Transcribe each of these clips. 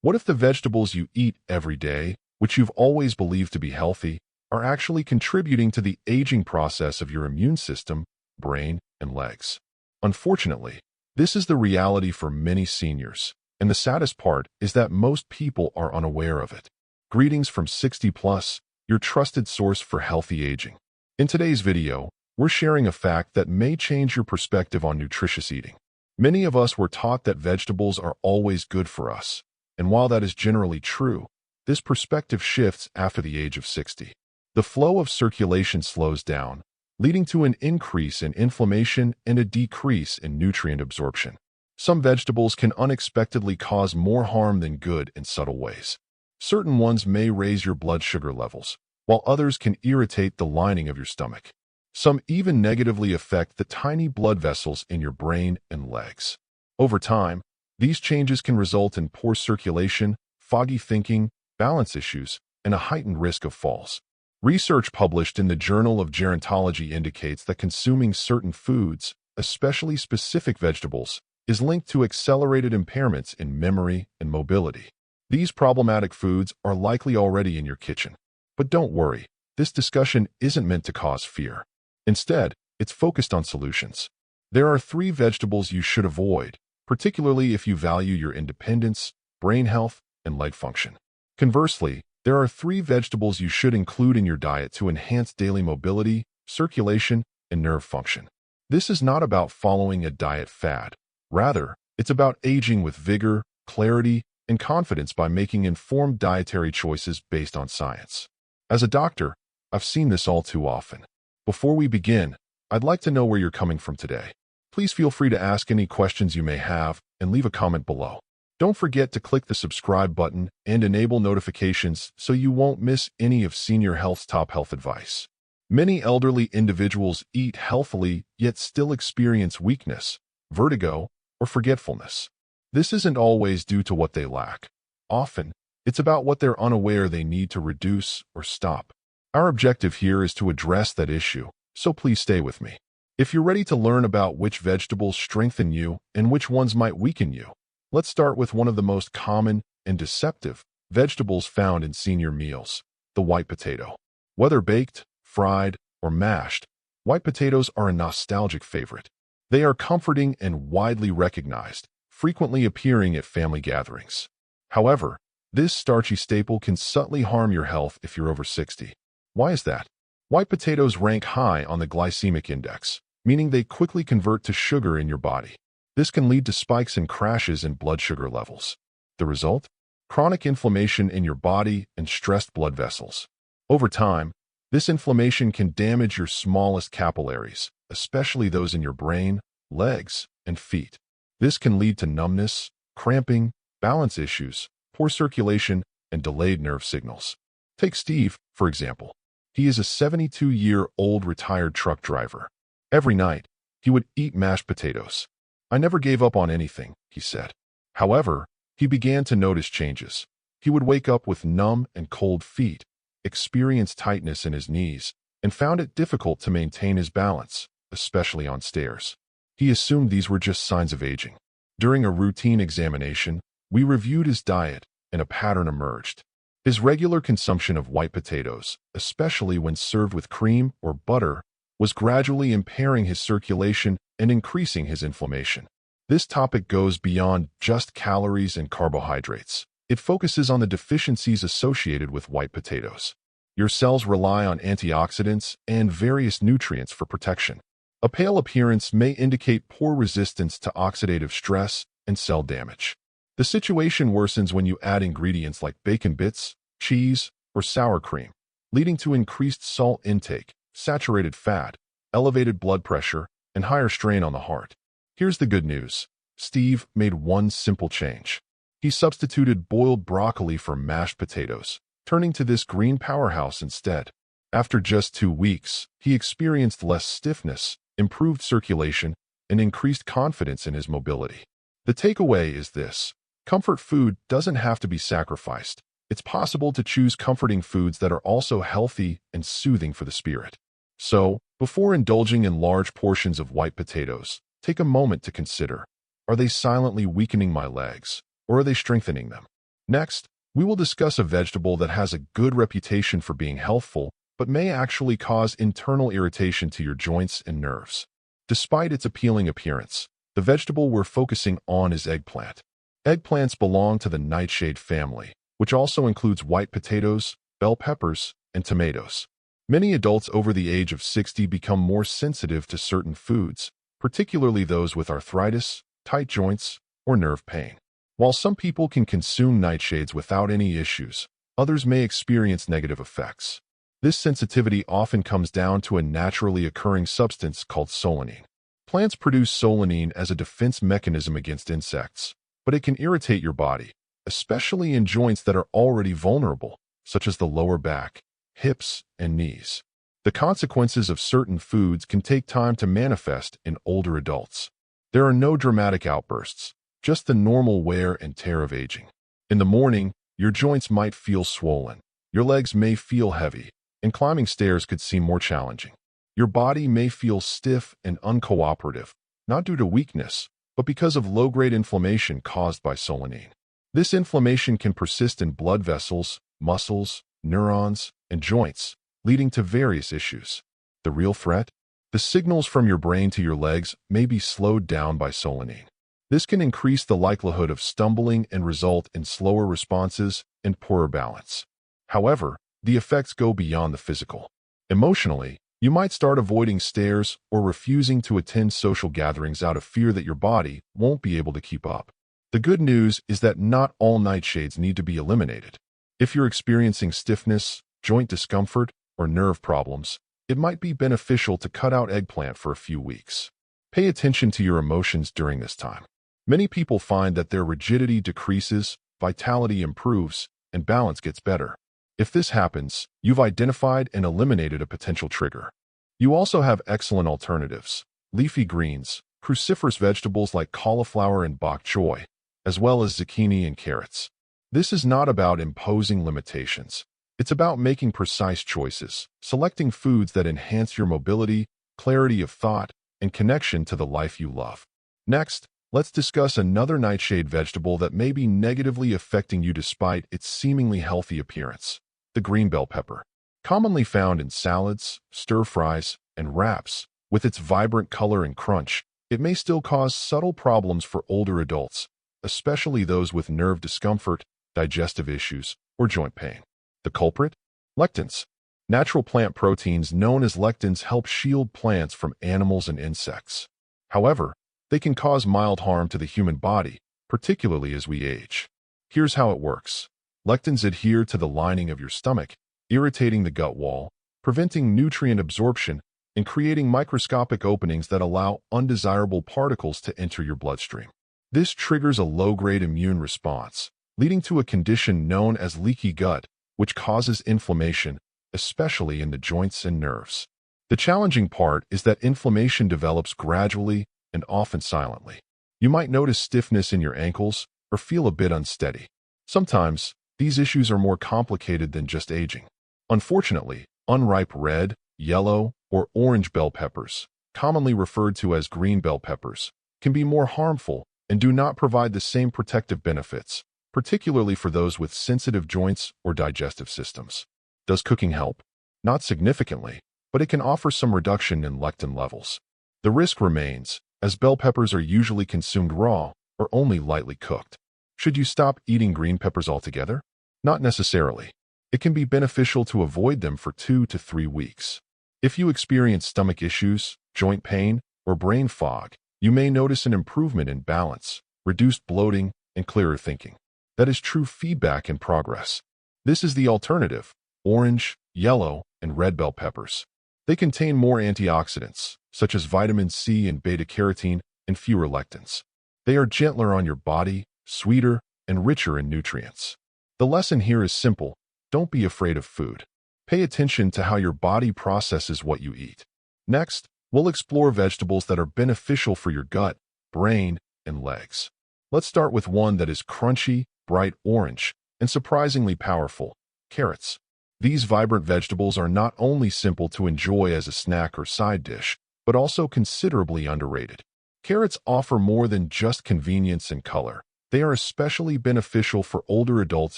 What if the vegetables you eat every day, which you've always believed to be healthy, are actually contributing to the aging process of your immune system, brain, and legs? Unfortunately, this is the reality for many seniors, and the saddest part is that most people are unaware of it. Greetings from 60plus, your trusted source for healthy aging. In today's video, we're sharing a fact that may change your perspective on nutritious eating. Many of us were taught that vegetables are always good for us, and while that is generally true, this perspective shifts after the age of 60. The flow of circulation slows down, leading to an increase in inflammation and a decrease in nutrient absorption. Some vegetables can unexpectedly cause more harm than good in subtle ways. Certain ones may raise your blood sugar levels, while others can irritate the lining of your stomach. Some even negatively affect the tiny blood vessels in your brain and legs. Over time, these changes can result in poor circulation, foggy thinking, balance issues, and a heightened risk of falls. Research published in the Journal of Gerontology indicates that consuming certain foods, especially specific vegetables, is linked to accelerated impairments in memory and mobility. These problematic foods are likely already in your kitchen. But don't worry, this discussion isn't meant to cause fear. Instead, it's focused on solutions. There are 3 vegetables you should avoid, particularly if you value your independence, brain health, and leg function. Conversely, there are 3 vegetables you should include in your diet to enhance daily mobility, circulation, and nerve function. This is not about following a diet fad. Rather, it's about aging with vigor, clarity, and confidence by making informed dietary choices based on science. As a doctor, I've seen this all too often. Before we begin, I'd like to know where you're coming from today. Please feel free to ask any questions you may have and leave a comment below. Don't forget to click the subscribe button and enable notifications so you won't miss any of Senior Health's top health advice. Many elderly individuals eat healthily yet still experience weakness, vertigo, or forgetfulness. This isn't always due to what they lack. Often, it's about what they're unaware they need to reduce or stop. Our objective here is to address that issue, so please stay with me. If you're ready to learn about which vegetables strengthen you and which ones might weaken you, let's start with one of the most common and deceptive vegetables found in senior meals, the white potato. Whether baked, fried, or mashed, white potatoes are a nostalgic favorite. They are comforting and widely recognized, frequently appearing at family gatherings. However, this starchy staple can subtly harm your health if you're over 60. Why is that? White potatoes rank high on the glycemic index, meaning they quickly convert to sugar in your body. This can lead to spikes and crashes in blood sugar levels. The result? Chronic inflammation in your body and stressed blood vessels. Over time, this inflammation can damage your smallest capillaries, especially those in your brain, legs, and feet. This can lead to numbness, cramping, balance issues, poor circulation, and delayed nerve signals. Take Steve, for example. He is a 72-year-old retired truck driver. Every night, he would eat mashed potatoes. "I never gave up on anything," he said. However, he began to notice changes. He would wake up with numb and cold feet, experience tightness in his knees, and found it difficult to maintain his balance, especially on stairs. He assumed these were just signs of aging. During a routine examination, we reviewed his diet, and a pattern emerged. His regular consumption of white potatoes, especially when served with cream or butter, was gradually impairing his circulation and increasing his inflammation. This topic goes beyond just calories and carbohydrates. It focuses on the deficiencies associated with white potatoes. Your cells rely on antioxidants and various nutrients for protection. A pale appearance may indicate poor resistance to oxidative stress and cell damage. The situation worsens when you add ingredients like bacon bits, cheese, or sour cream, leading to increased salt intake, saturated fat, elevated blood pressure, and higher strain on the heart. Here's the good news. Steve made one simple change. He substituted boiled broccoli for mashed potatoes, turning to this green powerhouse instead. After just 2 weeks, he experienced less stiffness, improved circulation, and increased confidence in his mobility. The takeaway is this: comfort food doesn't have to be sacrificed. It's possible to choose comforting foods that are also healthy and soothing for the spirit. So, before indulging in large portions of white potatoes, take a moment to consider, are they silently weakening my legs, or are they strengthening them? Next, we will discuss a vegetable that has a good reputation for being healthful, but may actually cause internal irritation to your joints and nerves. Despite its appealing appearance, the vegetable we're focusing on is eggplant. Eggplants belong to the nightshade family, which also includes white potatoes, bell peppers, and tomatoes. Many adults over the age of 60 become more sensitive to certain foods, particularly those with arthritis, tight joints, or nerve pain. While some people can consume nightshades without any issues, others may experience negative effects. This sensitivity often comes down to a naturally occurring substance called solanine. Plants produce solanine as a defense mechanism against insects, but it can irritate your body, especially in joints that are already vulnerable, such as the lower back, hips, and knees. The consequences of certain foods can take time to manifest in older adults. There are no dramatic outbursts, just the normal wear and tear of aging. In the morning, your joints might feel swollen, your legs may feel heavy, and climbing stairs could seem more challenging. Your body may feel stiff and uncooperative, not due to weakness, but because of low-grade inflammation caused by solanine. This inflammation can persist in blood vessels, muscles, neurons, and joints, leading to various issues. The real threat? The signals from your brain to your legs may be slowed down by solanine. This can increase the likelihood of stumbling and result in slower responses and poorer balance. However, the effects go beyond the physical. Emotionally, you might start avoiding stairs or refusing to attend social gatherings out of fear that your body won't be able to keep up. The good news is that not all nightshades need to be eliminated. If you're experiencing stiffness, joint discomfort, or nerve problems, it might be beneficial to cut out eggplant for a few weeks. Pay attention to your emotions during this time. Many people find that their rigidity decreases, vitality improves, and balance gets better. If this happens, you've identified and eliminated a potential trigger. You also have excellent alternatives: leafy greens, cruciferous vegetables like cauliflower and bok choy, as well as zucchini and carrots. This is not about imposing limitations. It's about making precise choices, selecting foods that enhance your mobility, clarity of thought, and connection to the life you love. Next, let's discuss another nightshade vegetable that may be negatively affecting you despite its seemingly healthy appearance: the green bell pepper. Commonly found in salads, stir-fries, and wraps, with its vibrant color and crunch, it may still cause subtle problems for older adults, especially those with nerve discomfort, digestive issues, or joint pain. The culprit? Lectins. Natural plant proteins known as lectins help shield plants from animals and insects. However, they can cause mild harm to the human body, particularly as we age. Here's how it works. Lectins adhere to the lining of your stomach, irritating the gut wall, preventing nutrient absorption, and creating microscopic openings that allow undesirable particles to enter your bloodstream. This triggers a low-grade immune response, leading to a condition known as leaky gut, which causes inflammation, especially in the joints and nerves. The challenging part is that inflammation develops gradually and often silently. You might notice stiffness in your ankles or feel a bit unsteady. Sometimes, these issues are more complicated than just aging. Unfortunately, unripe red, yellow, or orange bell peppers, commonly referred to as green bell peppers, can be more harmful and do not provide the same protective benefits, particularly for those with sensitive joints or digestive systems. Does cooking help? Not significantly, but it can offer some reduction in lectin levels. The risk remains, as bell peppers are usually consumed raw or only lightly cooked. Should you stop eating green peppers altogether? Not necessarily. It can be beneficial to avoid them for 2 to 3 weeks. If you experience stomach issues, joint pain, or brain fog, you may notice an improvement in balance, reduced bloating, and clearer thinking. That is true feedback and progress. This is the alternative: orange, yellow, and red bell peppers. They contain more antioxidants, such as vitamin C and beta-carotene, and fewer lectins. They are gentler on your body, sweeter, and richer in nutrients. The lesson here is simple: don't be afraid of food. Pay attention to how your body processes what you eat. Next, we'll explore vegetables that are beneficial for your gut, brain, and legs. Let's start with one that is crunchy, bright orange, and surprisingly powerful: carrots. These vibrant vegetables are not only simple to enjoy as a snack or side dish, but also considerably underrated. Carrots offer more than just convenience and color. They are especially beneficial for older adults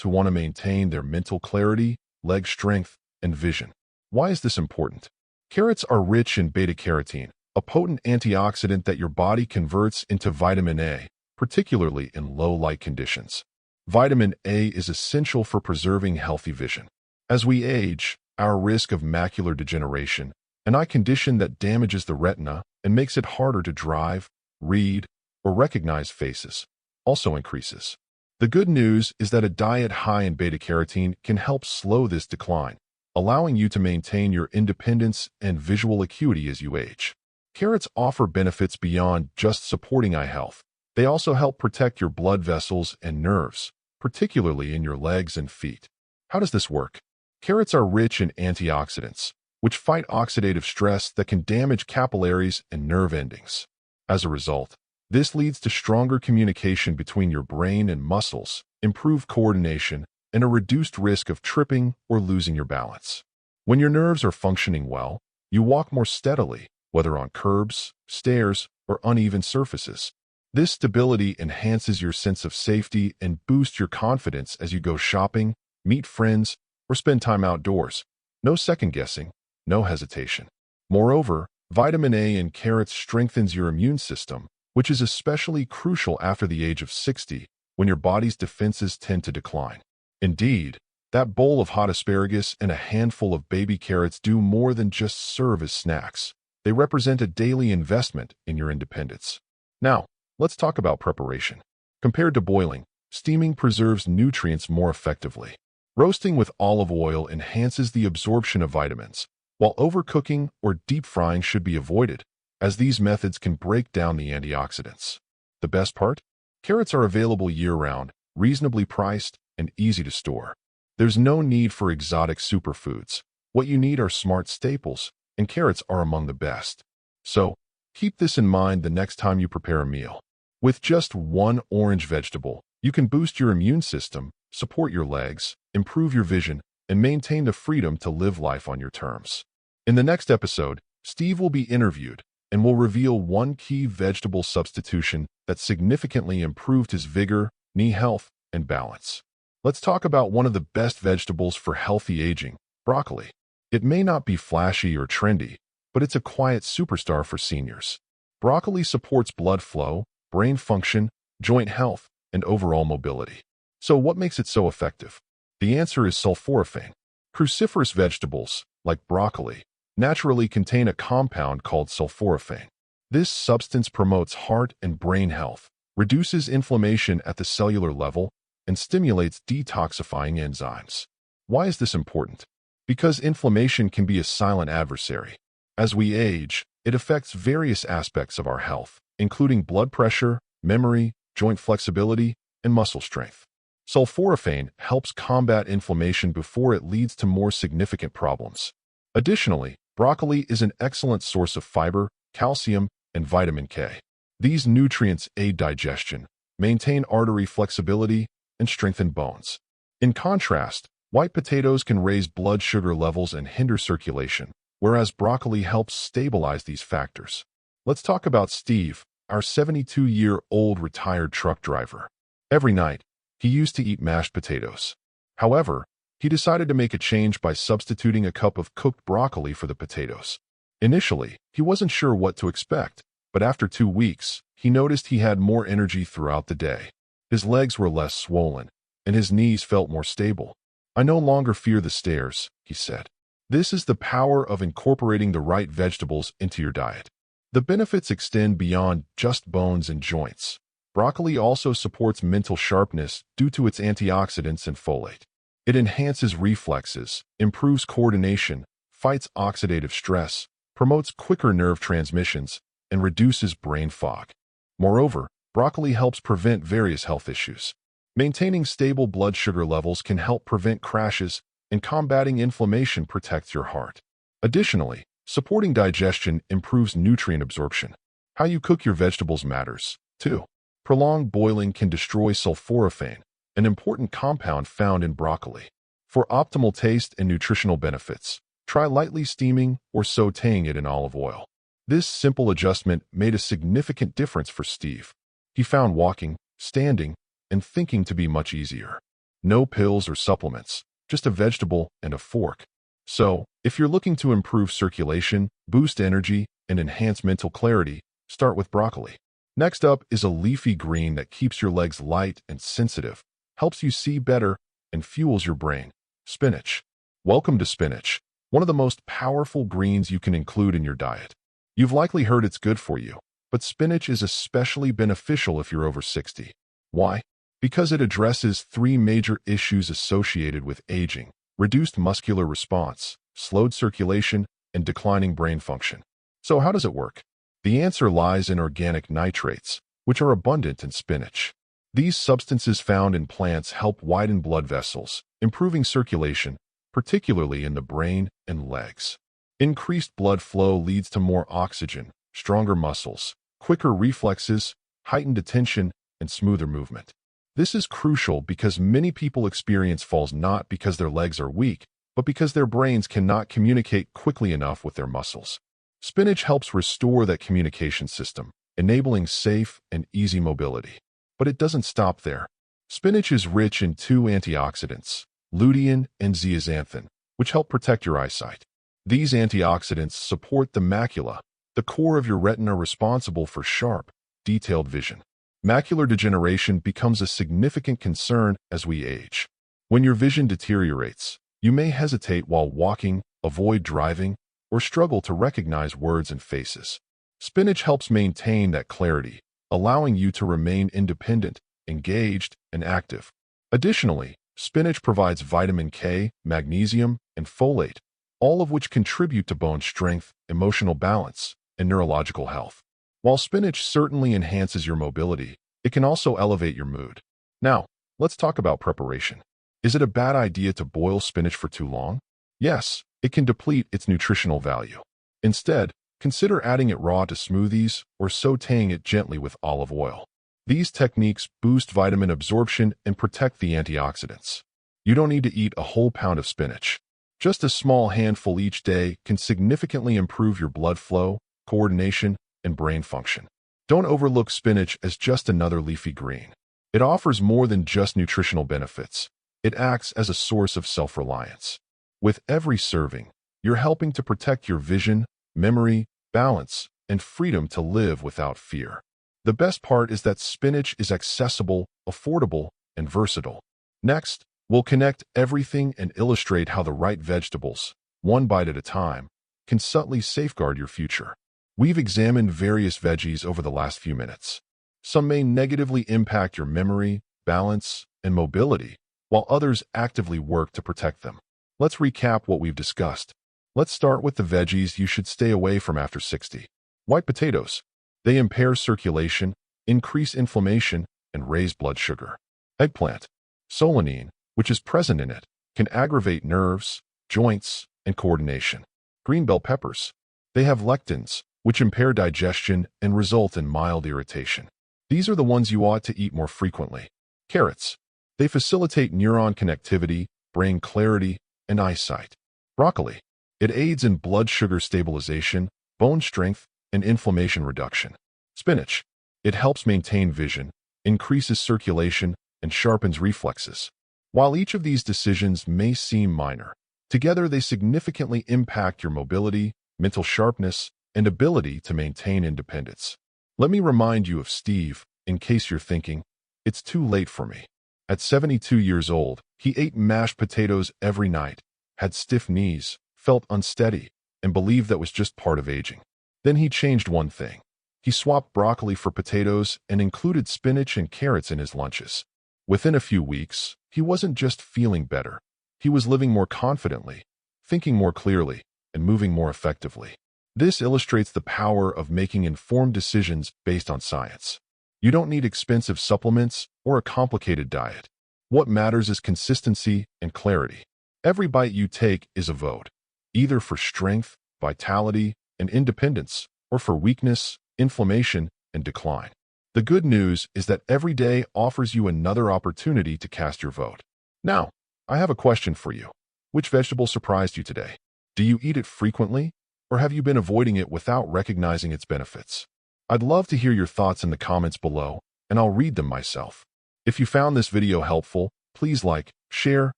who want to maintain their mental clarity, leg strength, and vision. Why is this important? Carrots are rich in beta-carotene, a potent antioxidant that your body converts into vitamin A, particularly in low-light conditions. Vitamin A is essential for preserving healthy vision. As we age, our risk of macular degeneration, an eye condition that damages the retina and makes it harder to drive, read, or recognize faces, also increases. The good news is that a diet high in beta-carotene can help slow this decline, allowing you to maintain your independence and visual acuity as you age. Carrots offer benefits beyond just supporting eye health. They also help protect your blood vessels and nerves, particularly in your legs and feet. How does this work? Carrots are rich in antioxidants, which fight oxidative stress that can damage capillaries and nerve endings. As a result, this leads to stronger communication between your brain and muscles, improved coordination, and a reduced risk of tripping or losing your balance. When your nerves are functioning well, you walk more steadily, whether on curbs, stairs, or uneven surfaces. This stability enhances your sense of safety and boosts your confidence as you go shopping, meet friends, or spend time outdoors. No second-guessing, no hesitation. Moreover, vitamin A in carrots strengthens your immune system, which is especially crucial after the age of 60, when your body's defenses tend to decline. Indeed, that bowl of hot asparagus and a handful of baby carrots do more than just serve as snacks. They represent a daily investment in your independence. Now, let's talk about preparation. Compared to boiling, steaming preserves nutrients more effectively. Roasting with olive oil enhances the absorption of vitamins, while overcooking or deep frying should be avoided, as these methods can break down the antioxidants. The best part? Carrots are available year-round, reasonably priced, and easy to store. There's no need for exotic superfoods. What you need are smart staples, and carrots are among the best. So, keep this in mind the next time you prepare a meal. With just one orange vegetable, you can boost your immune system, support your legs, improve your vision, and maintain the freedom to live life on your terms. In the next episode, Steve will be interviewed and will reveal one key vegetable substitution that significantly improved his vigor, knee health, and balance. Let's talk about one of the best vegetables for healthy aging, broccoli. It may not be flashy or trendy, but it's a quiet superstar for seniors. Broccoli supports blood flow, brain function, joint health, and overall mobility. So what makes it so effective? The answer is sulforaphane. Cruciferous vegetables, like broccoli, naturally contain a compound called sulforaphane. This substance promotes heart and brain health, reduces inflammation at the cellular level, and stimulates detoxifying enzymes. Why is this important? Because inflammation can be a silent adversary. As we age, it affects various aspects of our health, including blood pressure, memory, joint flexibility, and muscle strength. Sulforaphane helps combat inflammation before it leads to more significant problems. Additionally, broccoli is an excellent source of fiber, calcium, and vitamin K. These nutrients aid digestion, maintain artery flexibility, and strengthen bones. In contrast, white potatoes can raise blood sugar levels and hinder circulation, whereas broccoli helps stabilize these factors. Let's talk about Steve, our 72-year-old retired truck driver. Every night, he used to eat mashed potatoes. However, he decided to make a change by substituting a cup of cooked broccoli for the potatoes. Initially, he wasn't sure what to expect, but after 2 weeks, he noticed he had more energy throughout the day. His legs were less swollen, and his knees felt more stable. "I no longer fear the stairs," he said. This is the power of incorporating the right vegetables into your diet. The benefits extend beyond just bones and joints. Broccoli also supports mental sharpness due to its antioxidants and folate. It enhances reflexes, improves coordination, fights oxidative stress, promotes quicker nerve transmissions, and reduces brain fog. Moreover, broccoli helps prevent various health issues. Maintaining stable blood sugar levels can help prevent crashes, and combating inflammation protects your heart. Additionally, supporting digestion improves nutrient absorption. How you cook your vegetables matters, too. Prolonged boiling can destroy sulforaphane, an important compound found in broccoli. For optimal taste and nutritional benefits, try lightly steaming or sautéing it in olive oil. This simple adjustment made a significant difference for Steve. He found walking, standing, and thinking to be much easier. No pills or supplements, just a vegetable and a fork. So, if you're looking to improve circulation, boost energy, and enhance mental clarity, start with broccoli. Next up is a leafy green that keeps your legs light and sensitive, helps you see better, and fuels your brain. Spinach. Welcome to spinach, one of the most powerful greens you can include in your diet. You've likely heard it's good for you, but spinach is especially beneficial if you're over 60. Why? Because it addresses three major issues associated with aging: reduced muscular response, slowed circulation, and declining brain function. So how does it work? The answer lies in organic nitrates, which are abundant in spinach. These substances found in plants help widen blood vessels, improving circulation, particularly in the brain and legs. Increased blood flow leads to more oxygen, stronger muscles, quicker reflexes, heightened attention, and smoother movement. This is crucial because many people experience falls not because their legs are weak, but because their brains cannot communicate quickly enough with their muscles. Spinach helps restore that communication system, enabling safe and easy mobility. But it doesn't stop there. Spinach is rich in two antioxidants, lutein and zeaxanthin, which help protect your eyesight. These antioxidants support the macula, the core of your retina responsible for sharp, detailed vision. Macular degeneration becomes a significant concern as we age. When your vision deteriorates, you may hesitate while walking, avoid driving, or struggle to recognize words and faces. Spinach helps maintain that clarity, allowing you to remain independent, engaged, and active. Additionally, spinach provides vitamin K, magnesium, and folate, all of which contribute to bone strength, emotional balance, and neurological health. While spinach certainly enhances your mobility, it can also elevate your mood. Now, let's talk about preparation. Is it a bad idea to boil spinach for too long? Yes, it can deplete its nutritional value. Instead, consider adding it raw to smoothies or sautéing it gently with olive oil. These techniques boost vitamin absorption and protect the antioxidants. You don't need to eat a whole pound of spinach. Just a small handful each day can significantly improve your blood flow, coordination, and brain function. Don't overlook spinach as just another leafy green. It offers more than just nutritional benefits. It acts as a source of self-reliance. With every serving, you're helping to protect your vision, memory, balance, and freedom to live without fear. The best part is that spinach is accessible, affordable, and versatile. Next, we'll connect everything and illustrate how the right vegetables, one bite at a time, can subtly safeguard your future. We've examined various veggies over the last few minutes. Some may negatively impact your memory, balance, and mobility, while others actively work to protect them. Let's recap what we've discussed. Let's start with the veggies you should stay away from after 60. White potatoes. They impair circulation, increase inflammation, and raise blood sugar. Eggplant. Solanine, which is present in it, can aggravate nerves, joints, and coordination. Green bell peppers. They have lectins, which impair digestion and result in mild irritation. These are the ones you ought to eat more frequently. Carrots. They facilitate neuron connectivity, brain clarity, and eyesight. Broccoli. It aids in blood sugar stabilization, bone strength, and inflammation reduction. Spinach. It helps maintain vision, increases circulation, and sharpens reflexes. While each of these decisions may seem minor, together they significantly impact your mobility, mental sharpness, and ability to maintain independence. Let me remind you of Steve, in case you're thinking, it's too late for me. At 72 years old, he ate mashed potatoes every night, had stiff knees, felt unsteady, and believed that was just part of aging. Then he changed one thing. He swapped broccoli for potatoes and included spinach and carrots in his lunches. Within a few weeks, he wasn't just feeling better. He was living more confidently, thinking more clearly, and moving more effectively. This illustrates the power of making informed decisions based on science. You don't need expensive supplements or a complicated diet. What matters is consistency and clarity. Every bite you take is a vote, either for strength, vitality, and independence, or for weakness, inflammation, and decline. The good news is that every day offers you another opportunity to cast your vote. Now, I have a question for you. Which vegetable surprised you today? Do you eat it frequently, or have you been avoiding it without recognizing its benefits? I'd love to hear your thoughts in the comments below, and I'll read them myself. If you found this video helpful, please like, share,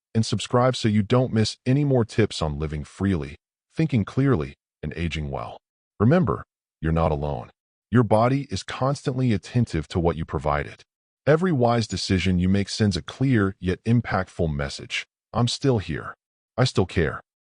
and subscribe so you don't miss any more tips on living freely, thinking clearly, and aging well. Remember, you're not alone. Your body is constantly attentive to what you provide it. Every wise decision you make sends a clear yet impactful message. I'm still here. I still care.